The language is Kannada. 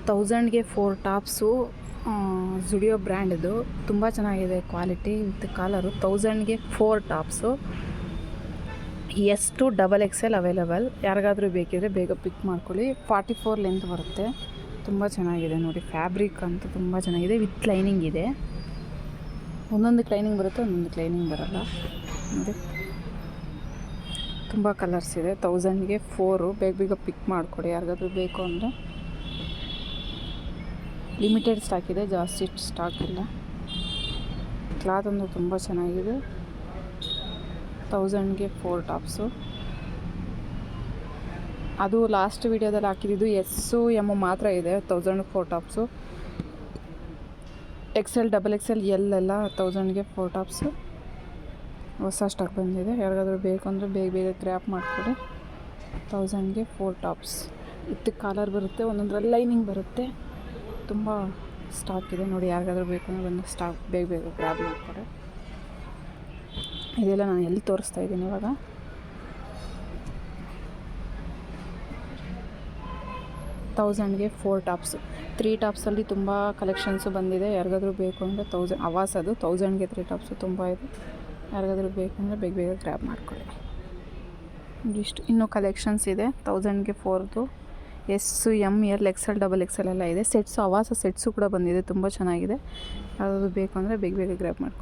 1000ಗೆ 4 ಟಾಪ್ಸು. ಜುಡಿಯೋ ಬ್ರ್ಯಾಂಡ್ದು ತುಂಬ ಚೆನ್ನಾಗಿದೆ ಕ್ವಾಲಿಟಿ ವಿತ್ ಕಾಲರು. 1000ಗೆ 4 tops. S to XXL available. ಯಾರಿಗಾದರೂ ಬೇಕಿದ್ರೆ ಬೇಗ ಪಿಕ್ ಮಾಡ್ಕೊಳ್ಳಿ. 44 ಲೆಂತ್ ಬರುತ್ತೆ. ತುಂಬ ಚೆನ್ನಾಗಿದೆ ನೋಡಿ, ಫ್ಯಾಬ್ರಿಕ್ ಅಂತೂ ತುಂಬ ಚೆನ್ನಾಗಿದೆ. ವಿತ್ ಲೈನಿಂಗ್ ಇದೆ. ಒಂದೊಂದಕ್ಕೆ ಲೈನಿಂಗ್ ಬರುತ್ತೆ, ಒಂದೊಂದಕ್ಕೆ ಲೈನಿಂಗ್ ಬರೋಲ್ಲ ನೋಡಿ. ತುಂಬ ಕಲರ್ಸ್ ಇದೆ. 1000ಗೆ 4. ಬೇಗ ಬೇಗ ಪಿಕ್ ಮಾಡಿಕೊಡಿ ಯಾರಿಗಾದ್ರೂ ಬೇಕು ಅಂದರೆ. ಲಿಮಿಟೆಡ್ ಸ್ಟಾಕ್ ಇದೆ, ಜಾಸ್ತಿ ಸ್ಟಾಕ್ ಇಲ್ಲ. ಕ್ಲಾತ್ ಒಂದು ತುಂಬ ಚೆನ್ನಾಗಿದೆ. 1000ಗೆ 4 ಟಾಪ್ಸು. ಅದು ಲಾಸ್ಟ್ ವೀಡಿಯೋದಲ್ಲಿ ಹಾಕಿದ್ದು ಎಸ್ಸು ಎಮ್ಮು ಮಾತ್ರ ಇದೆ. 1000ಗೆ 4 ಟಾಪ್ಸು. XL XXL L ಎಲ್ಲ 1000ಗೆ 4 ಟಾಪ್ಸು. ಹೊಸ ಸ್ಟಾಕ್ ಬಂದಿದೆ. ಯಾರಿಗಾದ್ರೂ ಬೇಕು ಅಂದರೆ ಬೇಗ ಬೇಗ ಗ್ರ್ಯಾಪ್ ಮಾಡಿಕೊಡಿ. 1000ಗೆ 4 ಟಾಪ್ಸ್. ವಿತ್ ಕಾಲರ್ ಬರುತ್ತೆ, ಒಂದೊಂದರಲ್ಲಿ ಲೈನಿಂಗ್ ಬರುತ್ತೆ. ತುಂಬ ಸ್ಟಾಕ್ ಇದೆ ನೋಡಿ. ಯಾರಿಗಾದ್ರೂ ಬೇಕು ಅಂದರೆ ಬಂದು ಸ್ಟಾಕ್ ಬೇಗ ಬೇಗ ಗ್ರ್ಯಾಪ್ ಮಾಡಿಕೊಡಿ. ಇದೆಲ್ಲ ನಾನು ಎಲ್ಲಿ ತೋರಿಸ್ತಾ ಇದ್ದೀನಿ ಇವಾಗ. ತೌಸಂಡ್ಗೆ 4 ಟಾಪ್ಸು. 3 ಟಾಪ್ಸಲ್ಲಿ ತುಂಬ ಕಲೆಕ್ಷನ್ಸು ಬಂದಿದೆ. ಯಾರಿಗಾದ್ರೂ ಬೇಕು ಅಂದರೆ ಅವಾಸದು 1000ಗೆ 3 ಟಾಪ್ಸು ತುಂಬ ಇದೆ. ಯಾರಿಗಾದ್ರೂ ಬೇಕು ಅಂದರೆ ಬೇಗ ಬೇಗ ಗ್ರ್ಯಾಬ್ ಮಾಡ್ಕೊಳ್ಳಿ. ಇಷ್ಟು ಇನ್ನೂ ಕಲೆಕ್ಷನ್ಸ್ ಇದೆ. 1000ಗೆ 4ದು S M L XL XXL ಎಲ್ಲ ಇದೆ. ಸೆಟ್ಸು ಅವಾಸ ಸೆಟ್ಸು ಕೂಡ ಬಂದಿದೆ, ತುಂಬ ಚೆನ್ನಾಗಿದೆ. ಯಾರಾದರೂ ಬೇಕು ಅಂದರೆ ಬೇಗ ಬೇಗ ಗ್ರ್ಯಾಬ್ ಮಾಡ್ಕೊಳ್ಳಿ.